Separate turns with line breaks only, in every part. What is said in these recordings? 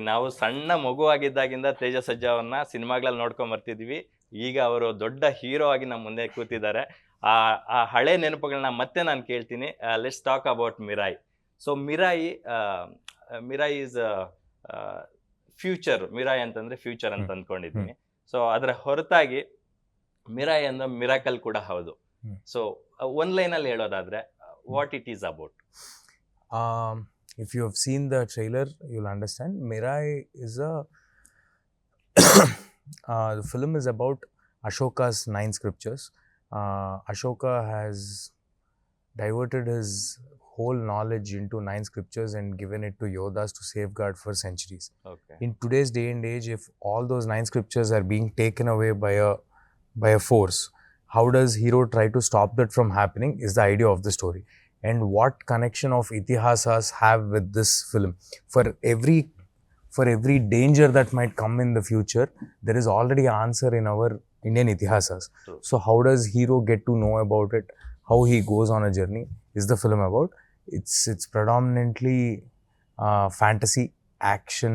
ನಾವು ಸಣ್ಣ ಮಗುವಾಗಿದ್ದಾಗಿಂದ ತೇಜ ಸರ್ಜಾ ಅವ್ರನ್ನ ಸಿನಿಮಾಗಳಲ್ಲಿ ನೋಡ್ಕೊಂಡ್ ಬರ್ತಿದ್ವಿ. ಈಗ ಅವರು ದೊಡ್ಡ ಹೀರೋ ಆಗಿ ನಮ್ಮ ಮುಂದೆ ಕೂತಿದ್ದಾರೆ. ಆ ಹಳೆ ನೆನಪುಗಳನ್ನ ಮತ್ತೆ ನಾನು ಕೇಳ್ತೀನಿ. Let's talk about Mirai. So Mirai is future. Mirai ಅಂತಂದ್ರೆ ಫ್ಯೂಚರ್ ಅಂತ ಅಂದ್ಕೊಂಡಿದ್ದೀನಿ. ಸೊ ಅದರ ಹೊರತಾಗಿ ಮಿರಾಯಿ ಅಂದ್ರೆ ಮಿರಾಕಲ್ ಕೂಡ ಹೌದು. ಸೊ ಒಂದ್ ಲೈನ್ ಅಲ್ಲಿ ಹೇಳೋದಾದ್ರೆ what it is about.
If you have seen the trailer, you'll understand. Mirai is the film is about Ashoka's 9 scriptures. Ashoka has diverted his whole knowledge into 9 scriptures and given it to Yodas to safeguard for centuries.
Okay.
In today's day and age, if all those 9 scriptures are being taken away by a force, how does hero try to stop that from happening is the idea of the story. And what connection of itihasas have with this film? For every danger that might come in the future, there is already an answer in our Indian itihasas.
True.
So how does hero get to know about it? How he goes on a journey is the film about. It's predominantly fantasy, action,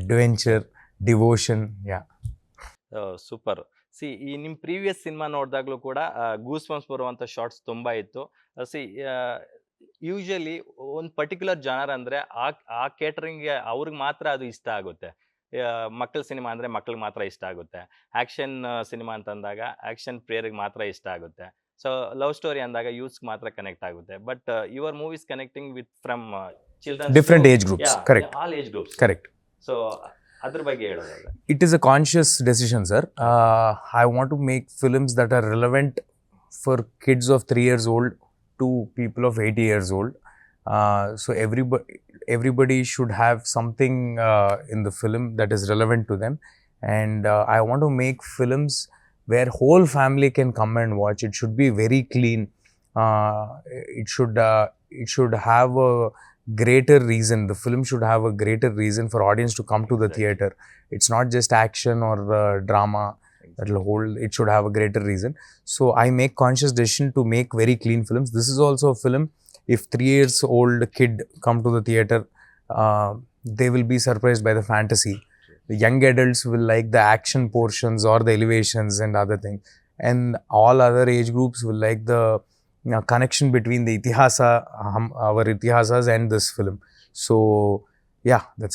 adventure, devotion. Yeah.
Super. ಈ ನಿಮ್ಮ previous cinema ನೋಡಿದಾಗ್ಲೂ ಕೂಡ goose bumps ಬರುವಂಥ shorts ತುಂಬ ಇತ್ತು. Usually ಒಂದು particular genre ಅಂದರೆ ಆ ಕೇಟರಿಂಗ್ಗೆ ಅವ್ರಿಗೆ ಮಾತ್ರ ಅದು ಇಷ್ಟ ಆಗುತ್ತೆ. ಮಕ್ಕಳ ಸಿನಿಮಾ ಅಂದರೆ ಮಕ್ಳಿಗೆ ಮಾತ್ರ ಇಷ್ಟ ಆಗುತ್ತೆ. ಆ್ಯಕ್ಷನ್ ಸಿನಿಮಾ ಅಂತಂದಾಗ ಆ್ಯಕ್ಷನ್ ಪ್ಲೇಯರ್ಗೆ ಮಾತ್ರ ಇಷ್ಟ ಆಗುತ್ತೆ. ಸೊ ಲವ್ ಸ್ಟೋರಿ ಅಂದಾಗ ಯೂತ್ಸ್ಗೆ ಮಾತ್ರ ಕನೆಕ್ಟ್ ಆಗುತ್ತೆ. But your movies connecting with from children,
different age groups. Correct.
All age groups.
Correct.
So ಅದ್ರ ಬಗ್ಗೆ ಹೇಳೋದಾದ್ರೆ
It is a conscious decision, sir. I want to make films that are relevant for kids of 3 years old to people of 80 years old. So everybody should have something in the film that is relevant to them. And I want to make films where whole family can come and watch. It should be very clean. It should have a greater reason. The film should have a greater reason for audience to come to the theater. It's not just action or drama that'll hold. It should have a greater reason. So I make conscious decision to make very clean films. This is also a film. If 3 years old kid come to the theater, they will be surprised by the fantasy. The young adults will like the action portions or the elevations and other things. And all other age groups will like the connection between the itihasa, our itihasas and this film. So yeah, that's